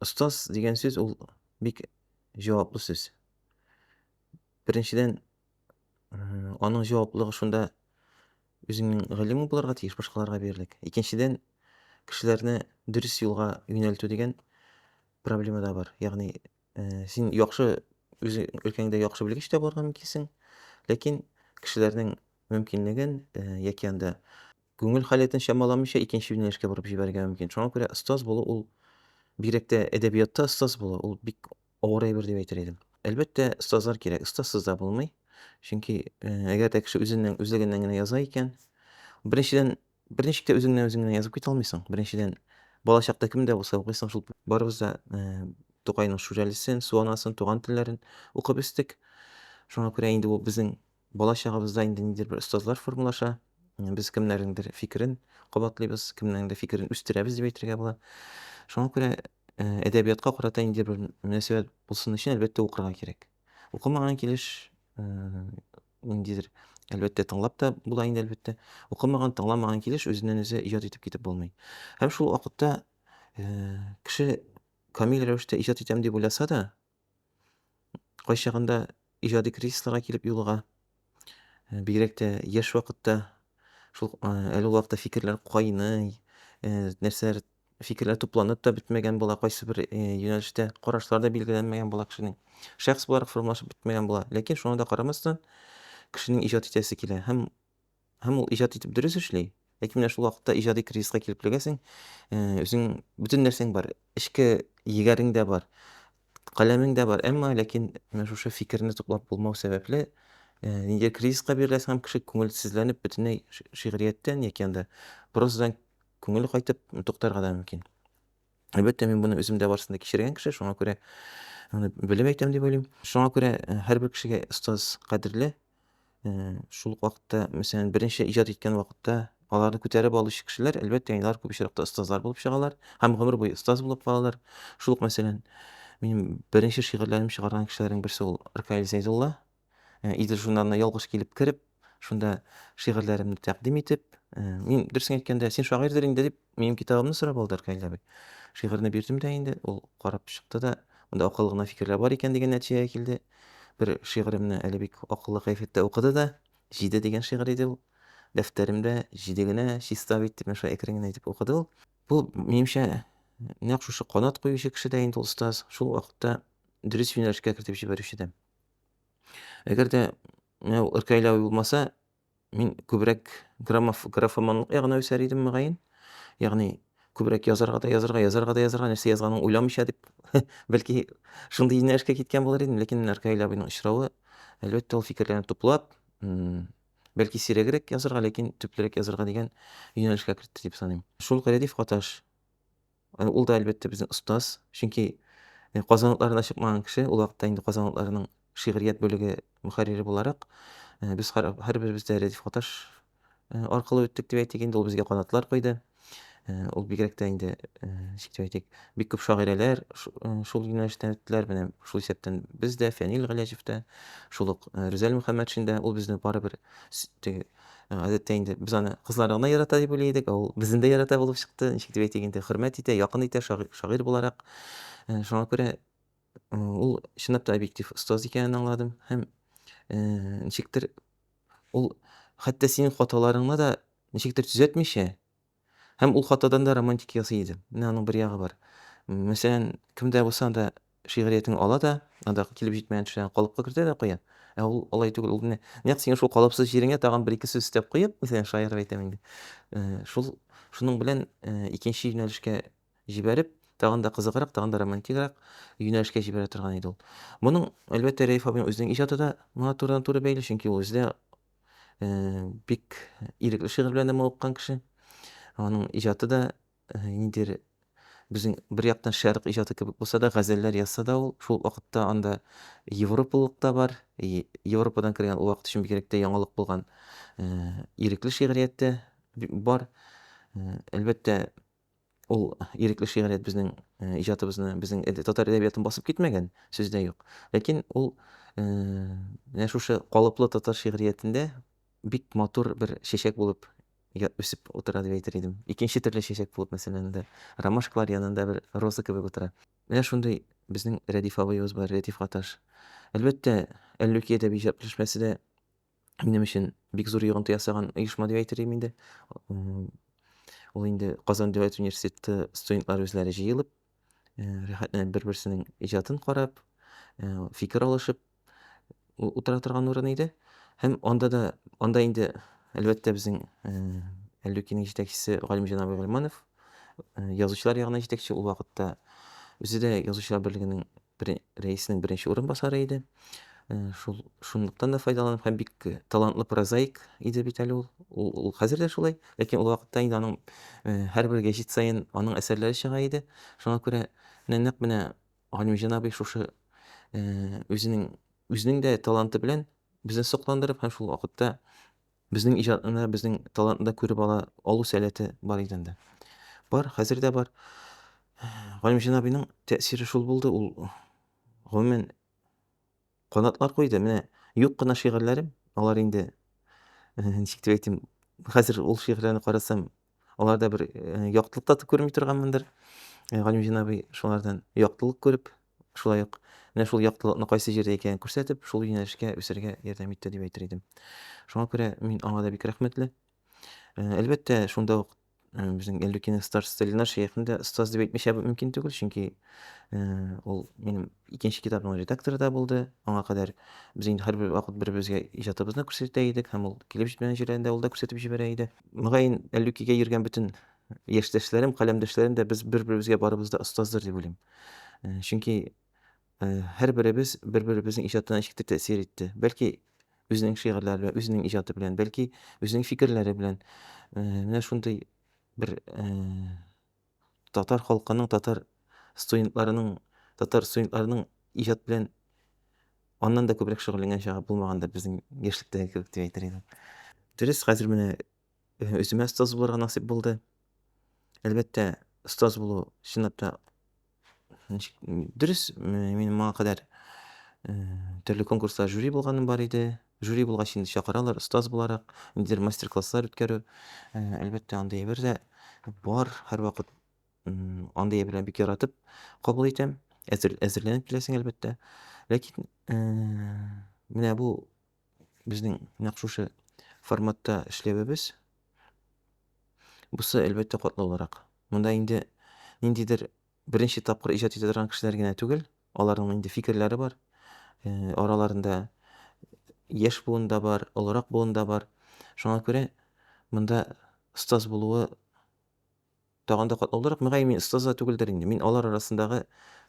Ұстаз деген сөз ол бик жауаплы сөз. Беренчедән, аның җаваплылыгы шунда үзеңнең гыйлемең булырга тиеш, башкаларга бирерлек. Икенчедән, кешеләрне дөрес юлга юнәлтү дигән проблема да бар. Ягъни, син яхшы үзе өлкәңдә яхшы белгеч тә булырга мөмкинсең, ләкин кешеләрнең мөмкинлеген, яки анда күңел халәтен чамаламыйча икенче юнәлешкә борып җибәрергә мөмкин. Шуңа күрә остаз булу ул бигрәк тә әдәбиятта остаз булу ул бик авыр әйбер дип әйтер идем. Әлбәттә, остазлар кирәк, остазсыз да булмый. Чөнки, әгәр дә кеше үзлегеннән генә яза икән, беренчедән берничек тә үзең генә язып китә алмыйсың. Беренчедән, бала чакта кемдә булса укыйсың шул. Барыбыз да, Тукайның Шүрәлесен, Су анасын, туган телләрен укып үстек. Шуңа күрә инде ул безнең бала чагыбызда инде ниндидер бер остазлар формалаша. Без кемнәрнеңдер фикерен кабатлыйбыз, кемнеңдер фикерен үстерәбез дип әйтергә була. Шуңа күрә, әдәбиятка карата ниндидер бер мөнәсәбәт булсын өчен әлбәттә укырга кирәк. Укымаган килеш, ниндидер әлбәттә тыңлап та була инде әлбәттә. Укымаган, тыңламаган килеш үзеннән үзе иҗат итеп китеп булмый. Һәм шул вакытта, кеше камил рәвештә иҗат итәм дип уйласа да, кайчагында иҗади кризисларга килеп юлыга. Бигрәк тә яшь вакытта шул, әле ул вакытта фикерләр кайный, нәрсәләр фикерләр тупланып та бетмәгән була, кайсы бер, юнәлештә карашлар да билгеләнмәгән була кешенең. Шәхес буларак формалашып бетмәгән була. Ләкин шуңа да карамастан, кешенең иҗат итәсе килә һәм ул иҗат итеп дөрес эшли. Ләкин менә шул вакытта иҗади кризиска килеп эләгәсең, үзең бөтен нәрсәң бар, эчке егәрең дә бар, каләмең дә бар, әмма ләкин менә шушы фикерне туплап булмау сәбәпле, ниндидер кризиска биреләсең һәм кеше күңелсезләнеп бөтенләй шигърияттән яки анда прозадан күңеле кайтып туктарга да мөмкин. Әлбәттә, мин моны үземдә барысын да кичергән кеше, шуңа күрә аны белеп әйтәм дип уйлыйм. Шуңа күрә, һәрбер кешегә остаз кадерле. Шул ук вакытта, мәсәлән, беренче иҗат иткән вакытта аларны күтәреп алучы кешеләр, әлбәттә, алар күп очракта остазлар булып чыгалар һәм гомер буе остаз булып калалар. Шул ук, мәсәлән, минем беренче шигырьләрне чыгарган кешеләрнең берсе ул Ркаил Зәйдулла. Идел журналына ялгыш килеп кереп, шунда шигырьләремне тәкъдим итеп, мин дөресен әйткәндә, син шагыйрьдер инде дип, минем китабымны сорап алды Ркаил абый. Шигырьне бирдем дә инде, ул карап чыкты да, монда акыллы гына фикерләр бар икән дигән нәтиҗәгә килде. Бер шигыремне әле бик акыллы кыяфәттә укыды да, "Җиде" дигән шигырь иде ул. Дәфтәремдә җиде генә, чиста бит дип, менә шулай әкрен генә итеп укыды ул. Бу, минемчә, нәкъ шушы канат куючы кеше дә инде ул остаз. Шул вакытта дөрес юнәлешкә кертеп җибәрүче дә. Әгәр дә менә ул Ркаил абый булмаса, мин күбрәк графоманлык ягына үсәр идем мөгаен. Ягъни күбрәк язарга да язарга, нәрсә язганын уйламыйча дип, бәлки шундый юнәлешкә киткән булыр идем. Ләкин менә Ркаил абыйның очравы, әлбәттә, ул фикерләрне туплап, бәлки сирәгрәк язарга, ләкин төплерәк язарга дигән юнәлешкә кертте дип саныйм. Шул ук Рәдиф Каташ, ул да әлбәттә безнең остаз. Чөнки, Казан утларына чыкмаган кеше, ул вакытта инде Казан утларының шигърият бүлеге мөхәррире буларак, без һәрберебез дә Рәдиф Каташ, аркылы үттек дип әйтик инде. Ул безгә канатлар куйды. Ул бигрәк тә инде, ничек дип әйтик, бик күп шагыйрәләр шул юнәлештән үттеләр. Менә шул исәптән без дә, Фәнил Галәҗев тә, шул ук, Рүзәл Мөхәммәтшин дә, ул безне барыбер теге, гадәттә инде без аны кызлары гына ярата дип уйлый идек, ул безне дә ярата булып чыкты. Ничек дип әйтик инде, хөрмәт итә, якын итә шагыйрь буларак. Шуңа күрә, ул чынлап та объектив остаз икәнен аңладым һәм, ничектер ул хәтта синең хаталарыңны да ничектер төзәтмичә һәм ул хатадан да романтик ясый иде. Менә аның бер ягы бар. Мәсәлән, кемдә булса анда шигъриятен ала да, анда килеп җитмәгән төшенә калыпка кертә дә куя. Ул алай түгел, ул менә нәкъ сиңа шул калыпсыз җиреңә тагын бер-ике сүз өстәп куеп, мәсәлән, шаярып әйтәм инде. Шуның белән, икенче юнәлешкә җибәреп, тагын да кызыграк, тагын да романтиграк юнәлешкә җибәрә торган иде ул. Моның, әлбәттә, Рәиф абыйның үзенең иҗаты да моңа турыдан-туры бәйле, чөнки ул үзе дә, бик ирекле шигырь белән дә мавыккан кеше. Аның иҗаты да, ниндидер безнең бер яктан шәрык иҗаты кебек булса да, газәлләр язса да ул, шул вакытта анда европалык та бар. Европадан кергән ул вакыт өчен бигрәк тә яңалык булган, ирекле шигърият тә бар. Әлбәттә, ул ирекле шигърият безнең, иҗатыбызны, безнең татар әдәбиятын басып китмәгән, сүз дә юк. Ләкин ул, менә шушы калыплы татар шигъриятендә бик матур бер чәчәк булып үсеп утыра дип әйтер идем. Икенче төрле чәчәк булып, мәсәлән, ромашкалар янында бер роза кебек утыра. Менә шундай безнең Рәдиф абыебыз бар, Рәдиф Гаташ. Әлбәттә, Әллүки әдәби иҗат белешмәсе дә минем өчен бик зур йогынты ясаган оешма дип әйтер идем инде. М, ул инде Казан дәүләт университеты студентлары үзләре җыелып, рәхәтләнеп бер-берсенең иҗатын карап, фикер алышып утыра торган урын иде. Һәм анда инде әлбәттә безнең, Әллүкинең җитәкчесе Галимҗан абый Гыйльманов, язучылар ягына җитәкче, ул вакытта үзе дә Язучылар берлегенең рәисенең беренче урынбасары иде. Шунлыктан да файдаланып һәм бик талантлы прозаик иде бит әле ул. Ул хәзер дә шулай, ләкин ул вакытта инде аның, һәрбер гәҗит саен аның әсәрләре чыга иде. Шуңа күрә менә Галимҗан абый шушы, үзенең дә таланты белән безне сокландырып һәм шул вакытта безнең иҗатны, безнең талантны да күреп алу сәләте бар иде анда. Бар, хәзер дә бар. Галимҗан абыйның тәэсире шул булды, ул гомумән канатлар куйды. Менә юк кына шигырьләрем, алар инде, ничек дип әйтим, хәзер ул шигырьләрне карасам, аларда бер, яктылык та күрми торганмындыр. Галимҗан абый шулардан яктылык күреп, шулай ук менә шул яктылыкны кайсы җирдә икәнен күрсәтеп, шул юнәлешкә үсәргә ярдәм итте дип әйтер идем. Шуңа күрә мин аңа да бик рәхмәтле. Әлбәттә, шунда ук, безнең Әллүкинең старшесы Ленар Шәяхмәтне дә остаз дип әйтмичә мөмкин түгел, чөнки, ул минем икенче китапның редакторы да булды. Аңа кадәр без инде һәрбер вакыт бер-беребезгә иҗатыбызны күрсәтә идек һәм ул килеп җитмәгән җирләрендә ул да күрсәтеп җибәрә иде. Мөгаен, Әллүкигә йөргән бөтен яшьтәшләрем, каләмдәшләрем дә без бер-беребезгә барыбыз да остаздыр дип уйлыйм. Чөнки, һәрберебез бер-беребезнең иҗатына ничектер тәэсир итте. Бәлки, үзенең шигырьләре белән, үзенең иҗаты белән, бәлки, үзенең фикерләре белән. Менә шундый бер, татар халкының, татар студентларының иҗат белән аннан да күбрәк шөгыльләнгән чагы булмагандыр безнең яшьлектәге кебек дип әйтер идем. Дөрес, хәзер менә, үземә остаз булырга насыйп булды. Әлбәттә, остаз булу чынлап та дөрес, минем моңа кадәр, төрле конкурслар жюри булганым бар иде. Жюри булгач инде чакыралар остаз буларак, ниндидер мастер-класслар үткәрү. Әлбәттә, андый әйбер дә бар һәрвакыт. Андый әйберне бик яратып кабул итәм. Әзерләнеп киләсең, әлбәттә. Ләкин, менә бу безнең нәкъ шушы форматта эшләвебез, бусы әлбәттә катлаулырак. Монда инде ниндидер беренче тапкыр иҗат итә торган кешеләр генә түгел, аларның инде фикерләре бар. Араларында яшь буын да бар, олорак буын да бар. Шуңа күрә монда остаз булуы тагын да катлаулырак. Мөгаен, мин остаз да түгелдер инде. Мин алар арасындагы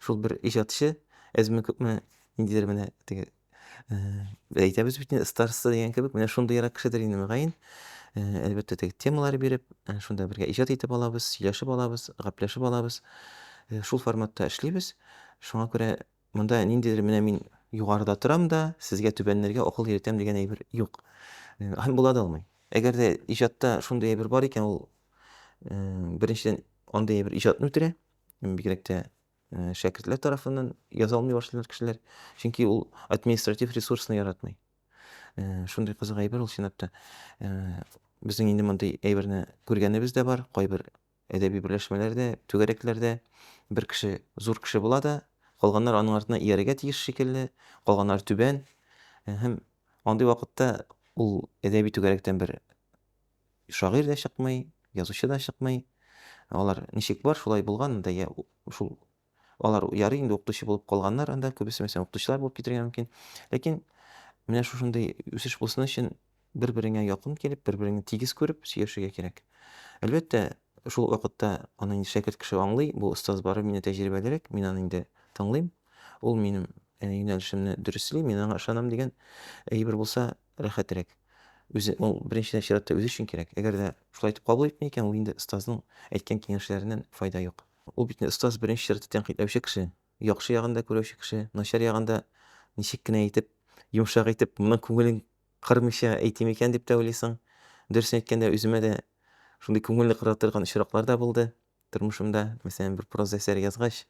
шул бер иҗатчы, әзме-күпме ниндидер менә теге, әйтәбез бит инде староста дигән кебек, менә шундыйрак кешедер инде мөгаен. Әлбәттә, теге темалар биреп, шунда бергә иҗат итеп алабыз, сөйләшеп алабыз, гәпләшеп алабыз. Шул форматта эшлибез. Шуңа күрә монда ниндидер менә мин югарыда торам да, сезгә түбәннәргә акыл өйрәтәм дигән әйбер юк. Һәм була да алмый. Әгәр дә иҗатта шундый әйбер бар икән, ул, беренчедән андый әйбер иҗатны үтерә. Бигрәк тә, шәкертләр тарафыннан яза алмый башлыйлар кешеләр. Чөнки ул административ ресурсны яратмый. Шундый кызык әйбер ул чынлап та. Безнең инде мондый әйберне күргәнебез дә бар. Кайбер әдәби берләшмәләрдә, түгәрәкләрдә бер кеше зур кеше була да, калганнар аның артыннан иярергә тиеш шикелле, калганнар түбән. Һәм андый вакытта ул әдәби түгәрәктән бер шагыйрь дә чыкмый, язучы да чыкмый. Алар ничек бар, шулай булган да, шул алар ярый инде укытучы булып калганнар анда, күбесе мәсәлән укытучылар булып китәргә мөмкин. Ләкин менә шушындый үсеш булсын өчен бер-береңә якын килеп, бер-береңне тигез күреп сөйләшергә кирәк. Әлбәттә, шул вакытта аны инде шәкерт кеше аңлый, бу остаз бары мине тәҗрибәлерәк, мин аны инде тыңлыйм. Ул минем, юнәлешемне дөресли, мин аңа ышанам дигән әйбер булса рәхәтрәк. Ул беренче чиратта үзе өчен кирәк. Әгәр дә шулай итеп кабул итми икән, ул инде остазның әйткән киңәшләреннән файда юк. Ул бит остаз беренче чиратта тәнкыйтьләүче кеше, яхшы ягын да күрүче кеше, начар ягын да ничек кенә әйтеп, йомшак итеп, моның күңелен кырмыйча әйтим икән дип тә уйлыйсың. Дөресен әйткәндә, үземә дә шундый күңелне кыра торган очраклар да булды тормышымда. Мәсәлән, бер проза әсәре язгач,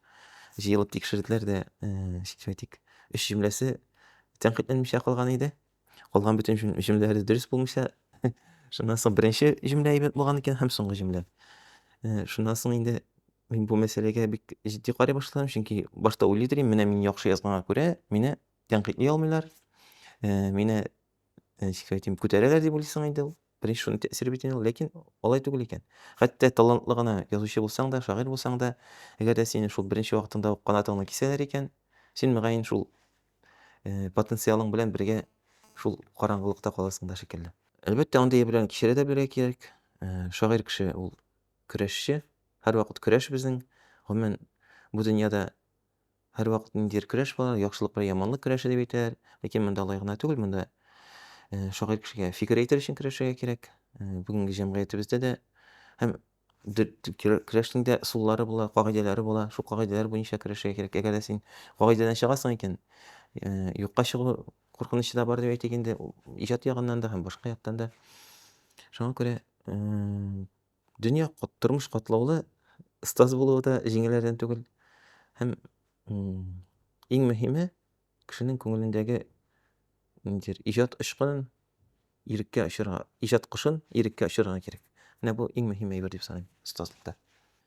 җыелып тикшерделәр дә, ничек дип әйтик, 3 җөмләсе тәнкыйтьләнмичә калган иде. Калган бөтен җөмләләре дөрес булмыйча, шуннан соң беренче җөмлә әйбәт булган икән һәм соңгы җөмлә. Шуннан соң инде Мин бу мәсьәләгә бик җитди карый башладым, чөнки башта уйлый идем, менә мин яхшы язганга күрә, мине тәнкыйтьли алмыйлар, мине, ничек әйтим, күтәрәләр дип уйлыйсың инде ул. Беренче шуның тәэсире бит инде ул, ләкин алай түгел икән. Хәтта талантлы гына язучы булсаң да, шагыйрь булсаң да, әгәр дә сине шул беренче вакытында ук канатыңны кисәләр икән, син мөгаен шул, потенциалың белән бергә шул караңгылыкта каласың да шикелле. Әлбәттә, андый белән кичерә дә белергә кирәк. Шагыйрь кеше ул көрәшче. Һәрвакыт көрәш безнең. Гомумән, бу дөньяда һәрвакыт ниндидер көрәш бар, яхшылык белән яманлык көрәше дип әйтәләр. Ләкин монда алай гына түгел, монда, шагыйрь кешегә фикер әйтер өчен көрәшергә кирәк. Бүгенге җәмгыятебездә дә һәм көрәшнең дә ысуллары була, кагыйдәләре була. Шул кагыйдәләр буенча көрәшергә кирәк. Әгәр дә син кагыйдәдән чыгасың икән, юкка чыгу куркынычы да бар дип әйтик инде, иҗат ягыннан да һәм башка яктан да. Шуңа күрә, дөнья тормыш катлаулы, остаз булуы да җиңелләрдән түгел. Һәм, иң мөһиме кешенең күңелендәге ниндидер иҗат очкынын иреккә очырга, иҗат кошын иреккә очырга кирәк. Менә бу иң мөһим әйбер дип саныйм остазлыкта.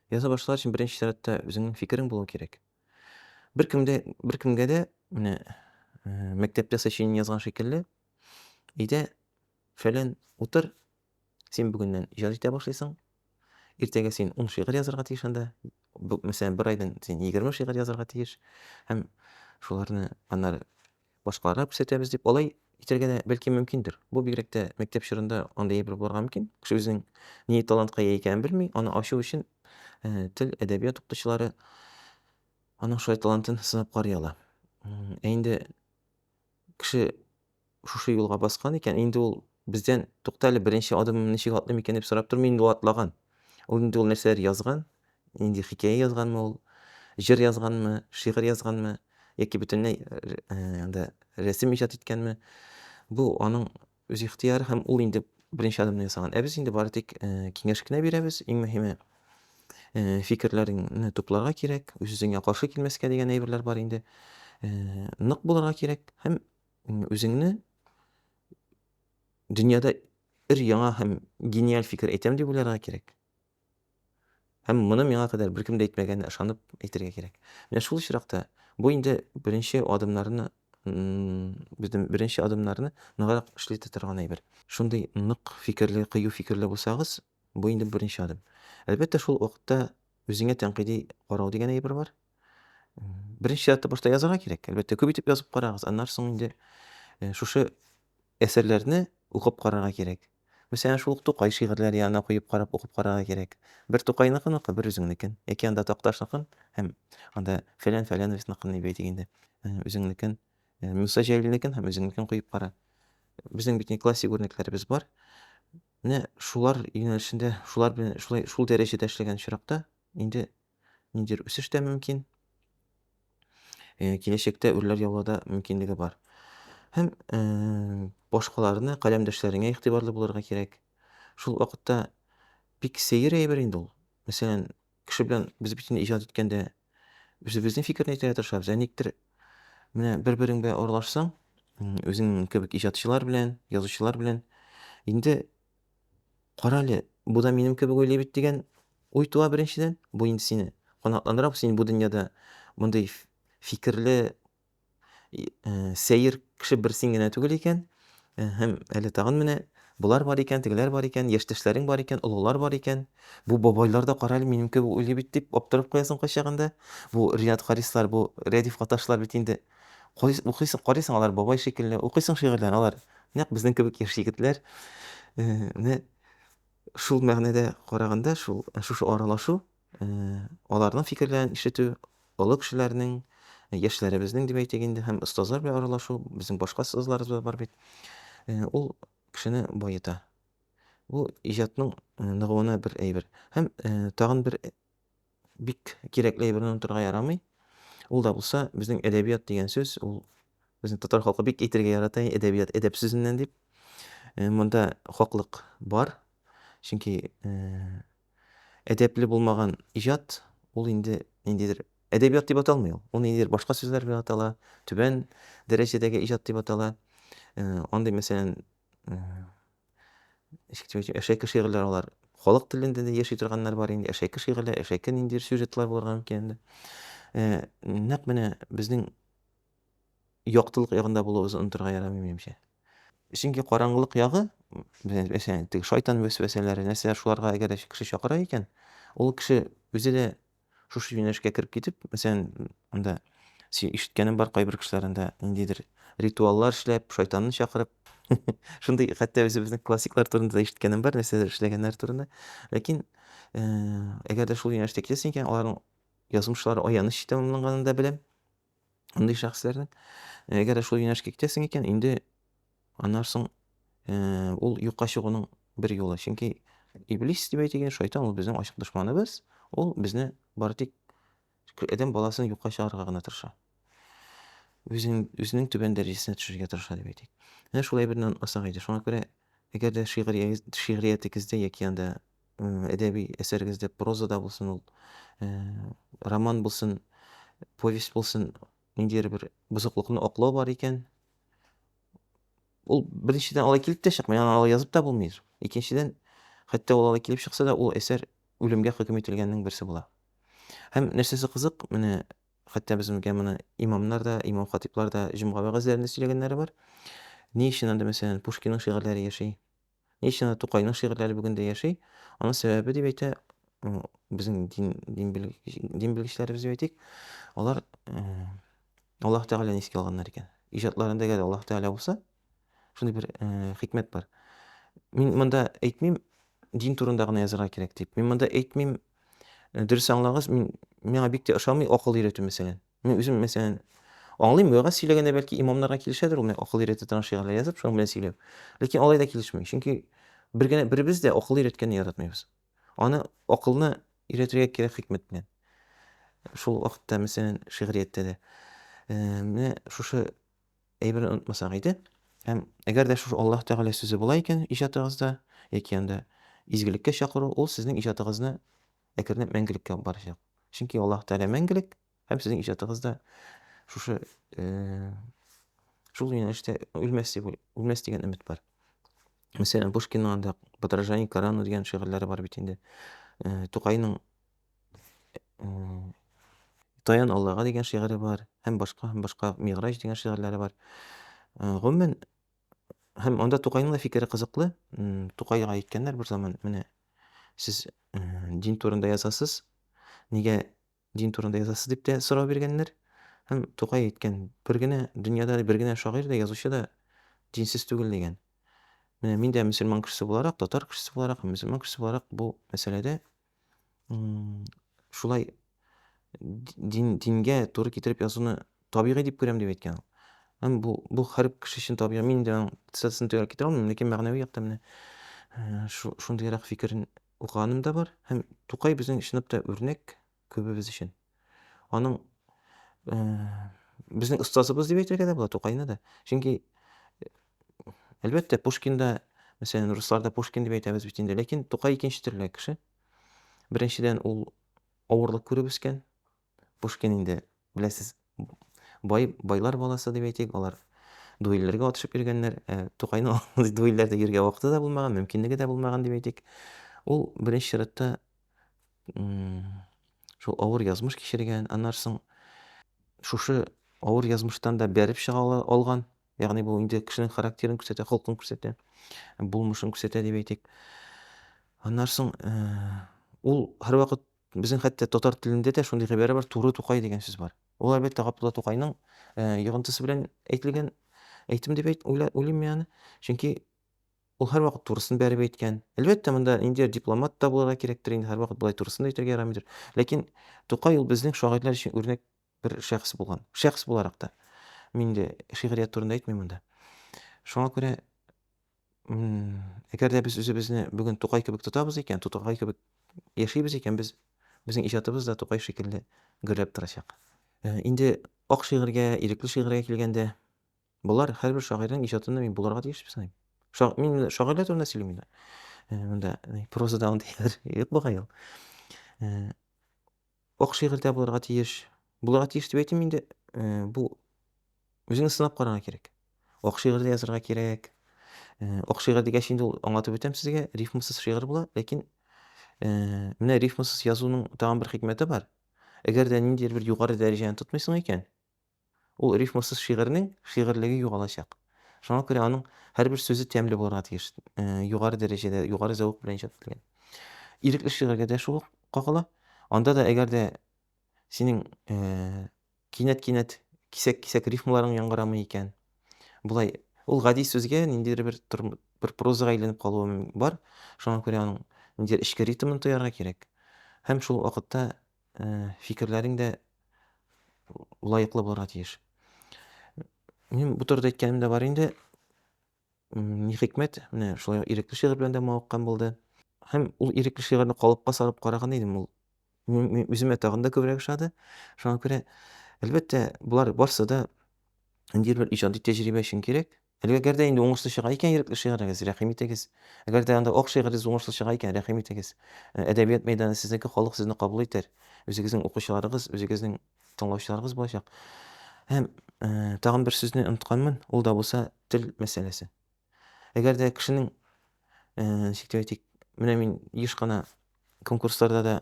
Яза башлар өчен беренче чиратта үзеңнең фикерең булу кирәк. Беркемгә дә менә, мәктәптә сочинение язган шикелле, әйдә, фәлән, утыр, син бүгеннән иҗат итә башлыйсың. Иртәгә син 10 шигырь язарга тиеш анда. Мәсәлән, бер айдан син 20 шигырь язарга тиеш. Һәм шуларны аннары башкаларга күрсәтәбез дип, алай итәргә дә бәлки мөмкиндер. Бу бигрәк тә мәктәп чорында андый әйбер булырга мөмкин. Кеше үзенең ни талантка ия икәнен белми, аны ачу өчен, тел, әдәбият укытучылары аның шулай талантын сынап карый ала. Инде кеше шушы юлга баскан икән, инде ул бездән туктале, беренче адымын ничек атлыйм икән дип сорап тормый, инде ул атлаган. Ул инде ул нәрсәләр язган, инде хикәя язганмы ул, җыр язганмы, шигырь язганмы, яки бөтенләй, анда рәсем иҗат иткәнме, бу аның үз ихтыяры һәм ул инде беренче адымны ясаган. Ә без инде бары тик, киңәш кенә бирәбез. Иң мөһиме, фикерләреңне тупларга кирәк, үз-үзеңә каршы килмәскә дигән әйберләр бар инде. Нык булырга кирәк һәм, үзеңне дөньяда өр-яңа һәм гениаль фикер әйтәм дип уйларга кирәк. Һәм моны миңа кадәр беркем дә әйтмәгәнне ышанып әйтергә кирәк. Менә шул очракта бу инде беренче адымнарны, безнең беренче адымнарны ныграк эшләтә торган әйбер. Шундый нык фикерле, кыю фикерле булсагыз, бу инде беренче адым. Әлбәттә, шул вакытта үзеңә тәнкыйди карау дигән әйбер бар. Беренче чиратта башта язарга кирәк. Әлбәттә, күп итеп язып карагыз. Аннан соң инде, шушы әсәрләрне укып карарга кирәк. Мәсәлән, шул ук Тукай шигырьләре янына куеп карап, укып карарга кирәк. Бер Тукайныкын уку, бер үзеңнекен. Яки анда Такташныкын һәм анда фәлән Фәләновичныкын дип әйтик инде. Үзеңнекен, Муса Җәлилнекен һәм үзеңнекен куеп кара. Безнең бит классик үрнәкләребез бар. Менә шулар юнәлешендә, шулар белән шул дәрәҗәдә эшләгән очракта инде ниндидер үсеш тә мөмкин. Киләчәктә үрләр яулауда мөмкинлеге бар. Һәм, башкаларны, каләмдәшләреңә игътибарлы булырга кирәк. Шул вакытта бик сәер әйбер инде ул. Мәсәлән, кеше белән без бит инде иҗат иткәндә үзебезнең фикерне әйтергә тырышабыз. Никтер менә бер-берең белән аралашсаң, үзең кебек иҗатчылар белән, язучылар белән, инде кара әле, бу да минем кебек уйлый бит дигән уй туа беренчедән. Бу инде сине канатландыра, син бу дөньяда мондый фикерле, сәер кеше бер син генә түгел икән. Һәм әле тагын менә булар бар икән, тегеләр бар икән, яшьтәшләрең бар икән, олылар бар икән. Бу бабайлар да кара әле, минем кебек уйлый бит дип аптырап куясың кайчагында. Бу Рият Харислар, бу Рәдиф Гаташлар бит инде укыйсың, карыйсың, алар бабай шикелле, укыйсың шигырьләрен, алар нәкъ безнең кебек яшь егетләр. Менә шул мәгънәдә караганда, шушы аралашу, аларның фикерләрен ишетү, олы кешеләрнең, яшьләребезнең дип әйтик инде, һәм остазлар белән аралашу, безнең башка остазларыбыз бар бит. Ул кешене баета. Бу иҗатның, ныгуына бер әйбер. Һәм, тагын бер бик кирәкле әйберне онытырга ярамый. Ул да булса безнең әдәбият дигән сүз, ул безнең татар халкы бик әйтергә ярата, әдәбият әдәп сүзеннән дип. Монда хаклык бар. Чөнки, әдәпле булмаган иҗат ул инде ниндидер әдәбият дип аталмый ул. Ул ниндидер башка сүзләр белән атала, түбән дәрәҗәдәге иҗат дип атала. Андый мәсәлән, ничек дип әйтим, әшәке шигырьләр, алар халык телендә дә яши торганнар бар инде. Әшәке шигырьләр, әшәке ниндидер сюжетлар булырга мөмкин инде. Нәкъ менә безнең яктылык ягында булуыбызны онытырга ярамый минемчә. Чөнки караңгылык ягы, мәсәлән, теге шайтан вәсвәсәләре, нәрсәләр шуларга әгәр дә кеше чакыра икән, ул кеше үзе дә шушы юнәлешкә кереп китеп, мәсәлән, анда ишеткәнем бар кайбер кешеләр анда ниндидер ритуаллар эшләп, шайтанны чакырып, шундый хәтта үзебезнең классиклар турында да ишеткәнем бар, нәрсәләр эшләгәннәр турында. Ләкин, әгәр дә шул юнәлештә китәсең икән, аларның язмышлары аяныч тәмамланганын да беләм, андый шәхесләрнең. Әгәр дә шул юнәлешкә китәсең икән, инде аннан соң, ул юкка чыгуның бер юлы. Чөнки иблис дип әйтелгән шайтан ул безнең ачык дошманыбыз. Ул безне бары тик адәм баласын юкка чыгарырга гына тырыша. Үзенең түбән дәрәҗәсенә төшерергә тырыша дип әйтик. Менә шулай берне онытмасак иде. Шуңа күрә әгәр дә шигъриятегездә яки анда, әдәби әсәрегездә прозада булсын ул, роман булсын, повесть булсын, ниндидер бер бозыклыкны аклау бар икән, ул беренчедән алай килеп тә чыкмый, аны алай язып та булмыйдыр. Икенчедән, хәтта ул алай килеп чыкса да, ул әсәр үлемгә хөкем ителгәннең берсе була. Һәм нәрсәсе кызык, менә хәтта безгә моны имамнар да, имам-хатиблар да җомга вәгазьләрендә сөйләгәннәре бар. Ни өчен анда мәсәлән Пушкинның шигырьләре яши? Ни өчен анда Тукайның шигырьләре бүген дә яши? Аның сәбәбе дип әйтә, безнең дин белгечләребез дип әйтик, алар, Аллаһ Тәгаләне искә алганнар икән. Иҗатларында әгәр Аллаһ Тәгалә булса, шундый бер, хикмәт бар. Мин монда әйтмим, дин турында гына язарга кирәк дип. Мин монда әйтмим, дөрес аңлагыз, миңа бик тә ошамый акыл өйрәтү мәсәлән. Мин үзем мәсәлән аңлыйм, вәгазь сөйләгәндә бәлки имамнарга килешәдер ул акыл өйрәтә торган шигырьләр язып, шуның белән сөйләү. Ләкин алай да килешми. Чөнки беребез дә акыл өйрәткәнне яратмыйбыз. Аны акылны өйрәтергә кирәк хикмәт белән. Шул вакытта мәсәлән шигъриятдә дә. Менә шушы әйберне онытмасак иде. Һәм әгәр дә шушы Аллаһ Тәгалә сүзе була икән иҗатыгызда яки анда изгелеккә чакыру, ул сезнең иҗатыгызны әкренләп мәңгелеккә алып барачак. Чөнки Аллаһ Тәгалә мәңгелек һәм сезнең иҗатыгызда шушы, шул юнәлештә үлмәс дигән өмет бар. Мәсәлән, Пушкинның анда "Подражание Корану" дигән шигырьләре бар бит инде. Тукайның, "Таян Аллага" дигән шигыре бар һәм башка "Мигъраҗ" дигән шигырьләре бар. Гомумән, һәм анда Тукайның да фикере кызыклы. Тукайга әйткәннәр бер заман, менә сез, дин турында язасыз, нигә дин турында язасыз дип тә сорау биргәннәр. Һәм Тукай әйткән, дөньяда бер генә шагыйрь да, язучы да динсез түгел дигән. Менә мин дә мөселман кешесе буларак, татар кешесе буларак, мөселман кешесе буларак бу мәсьәләдә, шулай дингә туры китереп язуны табигый дип күрәм дип әйткән ул. Һәм бу һәр кеше өчен табигый. Мин дә аның цитатасын төгәл китерә алмыйм, ләкин мәгънәви яктан менә, шундыйрак фикерен укыганым да бар. Һәм Тукай безнең чынлап та үрнәк күбебез өчен. Аның, безнең остазыбыз дип әйтергә дә була Тукайны да. Чөнки, әлбәттә, Пушкинда, мәсәлән, русларда Пушкин дип әйтәбез бит инде, ләкин Тукай икенче төрле кеше. Беренчедән, ул авырлык күреп үскән. Пушкин инде, беләсез, байлар баласы дип әйтик, алар дуэльләргә атышып йөргәннәр. Тукайның дуэльләрдә йөрергә вакыты да булмаган, мөмкинлеге дә булмаган дип әйтик. Ул беренче чиратта, шул авыр язмыш кичергән, аннан соң шушы авыр язмыштан да бәреп чыга алган. Ягъни бу инде кешенең характерын күрсәтә, холкын күрсәтә, булмышын күрсәтә дип әйтик. Аннан соң, ул һәрвакыт безнең хәтта татар телендә дә шундый гыйбарә бар, туры Тукай дигән сүз бар. Ул әлбәттә Габдулла Тукайның, йогынтысы белән әйтелгән әйтем дип уйлыйм мин аны. Чөнки ул һәрвакыт турысын бәреп әйткән. Әлбәттә, монда ниндидер дипломат та булырга кирәктер инде, һәрвакыт болай турысын да әйтергә ярамыйдыр. Ләкин Тукай ул безнең шагыйрьләр өчен үрнәк бер шәхес булган. Шәхес буларак та. Мин инде шигърият турында әйтмим монда. Шуңа күрә, әгәр дә без үзебезне бүген Тукай кебек тотабыз икән, Тукай кебек яшибез икән, безнең иҗатыбыз да Тукай шикелле гөрләп торачак. Инде ак шигырьгә, ирекле шигырьгә килгәндә, булар һәрбер шагыйрьнең иҗатында мин булырга тиеш дип саныйм. Мин шагыйрьләр турында сөйлим инде. Монда прозада андыйлар юк бугай ул. Ак шигырьдә булырга тиеш. Булырга тиеш дип әйтим инде, бу үзеңне сынап карарга кирәк. Ак шигырьдә язарга кирәк. Ак шигырь дигәч инде ул аңлатып үтәм сезгә, рифмасыз шигырь була, ләкин Менә рифмасыз язуның тагын бер хикмәте бар. Әгәр дә ниндидер бер югары дәрәҗәне тотмыйсың икән, ул рифмасыз шигырьнең шигырьлеге югалачак. Шуңа күрә аның һәрбер сүзе тәмле булырга тиеш. Югары дәрәҗәдә, югары зәвык белән иҗат. Ирекле шигырьгә дә шул ук кагыла. Анда да әгәр дә синең, кинәт-кинәт, кисәк-кисәк рифмаларың яңгырамый икән, булай ул гади сүзгә ниндидер бер прозага әйләнеп калуы бар. Шуңа күрә аның ниндидер эчке ритмын тоярга кирәк. Һәм шул вакытта, фикерләрең дә лаеклы булырга тиеш. Минем бу турыда әйткәнем дә бар инде. Ни хикмәт, менә шулай ирекле шигырь белән дә мавыккан булды. Һәм ул ирекле шигырьне калыпка салып караган идем, ул үземә тагын да күбрәк ошады. Шуңа күрә, әлбәттә, булар барсы да ниндидер бер иҗади тәҗрибә өчен кирәк. Әгәр дә инде уңышлы чыга икән ирекле шигырегез, рәхим итегез. Әгәр дә анда ак шигырегез уңышлы чыга икән, рәхим итегез. Әдәбият мәйданы сезнеке, халык сезне кабул итәр. Үзегезнең укучыларыгыз, үзегезнең тыңлаучыларыгыз булачак. Һәм, тагын бер сүзне онытканмын, ул да булса тел мәсьәләсе. Әгәр дә кешенең, ничек дип әйтик, менә мин еш кына конкурсларда да,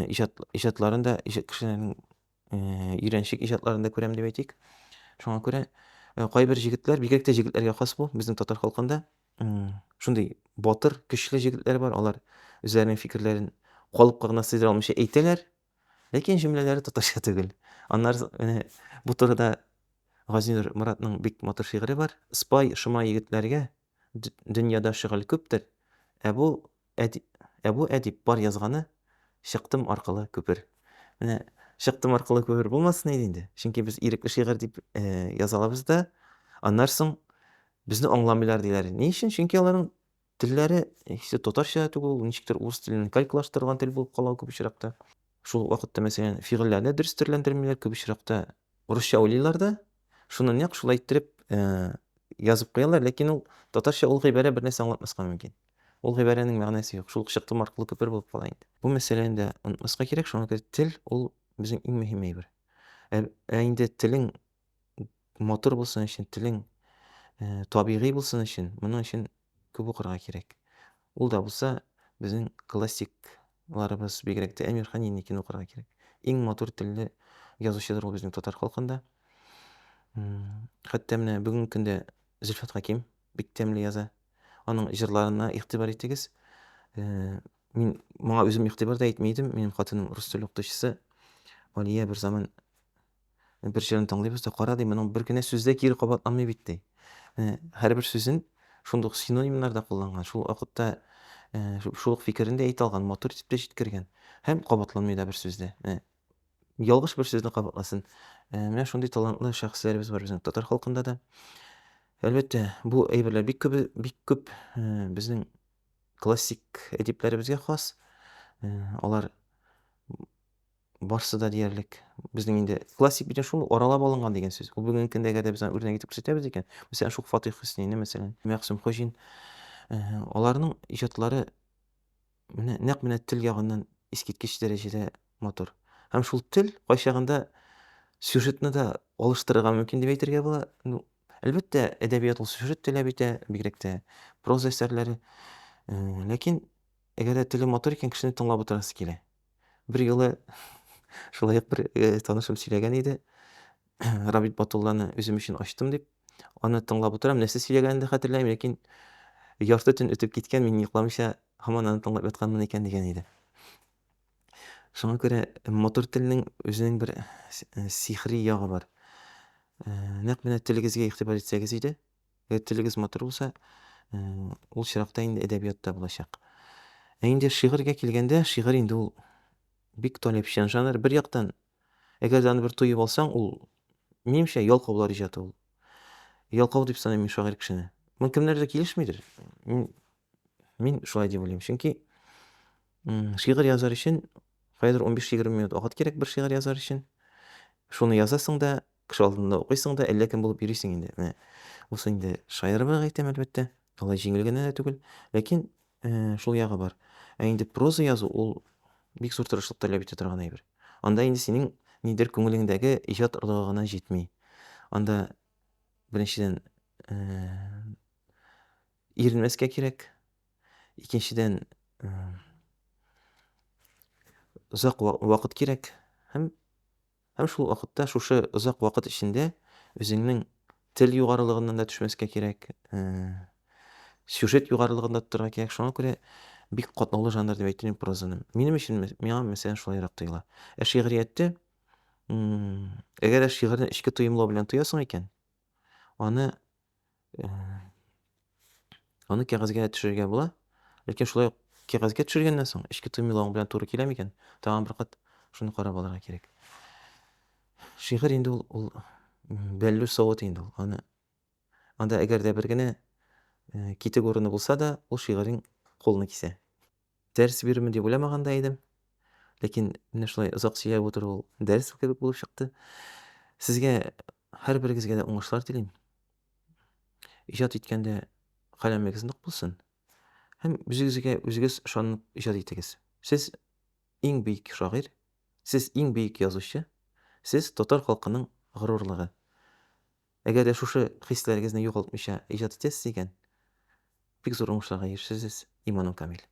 иҗатларын да, кешеләрнең, өйрәнчек иҗатларын да күрәм дип әйтик. Шуңа күрә, кайбер җегетләр, бигрәк тә җегетләргә хас бу, безнең татар халкында, шундый батыр, көчле җегетләр бар. Алар үзләренең фикерләрен калыпка гына сыйдыра алмыйча әйтәләр, ләкин җөмләләре татарча түгел. Аннары менә бу турыда Газинур Моратның бик матур шигыре бар. Спай шома егетләргә дөньяда шөгыль күптер, ә бу әдип бар язганы чыктым аркылы күпер. Менә чыктым аркылы күпер булмасын иде инде. Чөнки без ирекле шигырь дип, яза алабыз да, аннан соң безне аңламыйлар диләр. Ни өчен? Чөнки аларның телләре татарча түгел, ничектер урыс теленнән калькалаштырылган тел булып кала күп очракта. Шул вакытта мәсәлән фигыльләрне дөрес терләндермиләр, күп очракта урысча уйлыйлар да, шуны нәкъ шулай иттереп, язып куялар, ләкин ул татарча ул гыйбарә бер нәрсә аңлатмаска мөмкин. Ул гыйбарәнең мәгънәсе юк. Шул чыктым аркылы күпер булып кала инде. Бу мәсьәләне дә онытмаска кирәк. Шуңа күрә тел ул безнең иң мөһим әйбер. Инде телең матур булсын өчен, телең, табигый булсын өчен, моның өчен күп укырга кирәк. Ул да булса безнең классикларыбыз, бигрәк тә Әмир Хәнинекен укырга кирәк. Иң матур телле язучыдыр ул безнең татар халкында. Хәтта менә бүгенге көндә Зөлфәт Хәким бик тәмле яза. Аның җырларына игътибар итегез. Моңа үзем игътибар да итми идем. Минем хатыным рус теле укытучысы. Алия бер заман бер җырын тыңлыйбыз да, кара ди, моның бер генә сүздә кире кабатланмый бит ди. Һәрбер сүзен шундук синонимнарда кулланган. Шул вакытта, шул ук фикерен дә әйтә алган, матур итеп тә җиткергән. Һәм кабатланмый да бер сүздә. Ялгыш бер сүзне кабатласын. Менә шундый талантлы шәхесләребез бар безнең татар халкында да. Әлбәттә, бу әйберләр бик күп, безнең классик әдипләребезгә хас. Алар барсы да диярлек безнең инде классик бит шул аралап алынган дигән сүз. Ул бүгенге көндә әгәр дә без аны үрнәк итеп күрсәтәбез икән, мәсәлән, шул Фатих Хөснейне, мәсәлән, Мәгъсүм Хуҗин, аларның иҗатлары нәкъ менә тел ягыннан искиткеч дәрәҗәдә матур. Һәм шул тел кайчагында сюжетны да алыштырырга мөмкин дип әйтергә була. Әлбәттә, әдәбият ул сюжет таләп итә, бигрәк тә проза әсәрләре. Ләкин әгәр дә теле матур икән, кешене тыңлап утырасы килә. Бер юлы шулай ук бер, танышым сөйләгән иде. Рабит Батулланы үзем өчен ачтым дип, аны тыңлап утырам. Нәрсә сөйләгәнен дә хәтерләмим, ләкин ярты төн үтеп киткән, мин йокламыйча һаман аны тыңлап ятканмын икән дигән иде. Шуңа күрә матур телнең үзенең бер сихри ягы бар. Нәкъ менә телегезгә игътибар итсәгез иде, әгәр телегез матур булса, ул чиракта инде әдәбият та булачак. Инде шигырьгә килгәндә, шигырь инде ул бик таләпчән жанр. Бер яктан, әгәр дә аны бер туеп алсаң, ул минемчә ялкаулар иҗаты ул. Ялкау дип саныйм мин шагыйрь кешене. Моны кемнәрдә килешмидер. Мин шулай дип уйлыйм. Чөнки, шигырь язар өчен каядыр 15-20 минут вакыт кирәк бер шигырь язар өчен. Шуны язасың да, кеше алдында укыйсың да, әллә кем булып йөрисең инде. Менә бусы инде шаярыбрак әйтәм, әлбәттә. Алай җиңел генә дә түгел. Ләкин, шул ягы бар. Инде проза язу ул бик зур тырышлык таләп итә торган әйбер. Анда инде синең нидер күңелеңдәге иҗат орлыгы гына җитми. Анда беренчедән, иренмәскә кирәк. Икенчедән, узак вакыт кирәк һәм шул вакытта шушы озак вакыт эчендә үзеңнең тел югарылыгыннан да төшмәскә кирәк, сюжет югарылыгында тотарга кирәк. Шуңа күрә бик катлаулы жанр дип әйтер идем прозаны. Минем өчен миңа мәсәлән шулайрак тоела. Шигъриятте, әгәр шигырьне эчке тоемлау белән тоясың икән, аны, э, аны кәгазьгә төшерергә була. Ләкин шулай ук кәгазьгә төшергәннән соң эчке тоемлавың белән туры киләме икән? Тагын бер кат шуны карап алырга кирәк. Шигырь инде ул бәллүр савыт инде ул. Анда әгәр дә бер генә, китек урыны булса да, ул шигырьең кулны кисә. Дәрес бирермен дип уйламаган да идем. Ләкин менә шулай озак сөйләп утыру ул дәрес кебек булып чыкты. Сезгә, һәрберегезгә дә уңышлар телим. Иҗат иткәндә каләмегез нык булсын һәм үзегезгә үзегез ышанып иҗат итегез. Сез иң бөек шагыйрь, сез иң бөек язучы, сез татар халкының горурлыгы. Әгәр дә шушы хисләрегезне югалтмыйча иҗат итәсез икән, бик зур уңышларга ирешерсез. Иманым камил.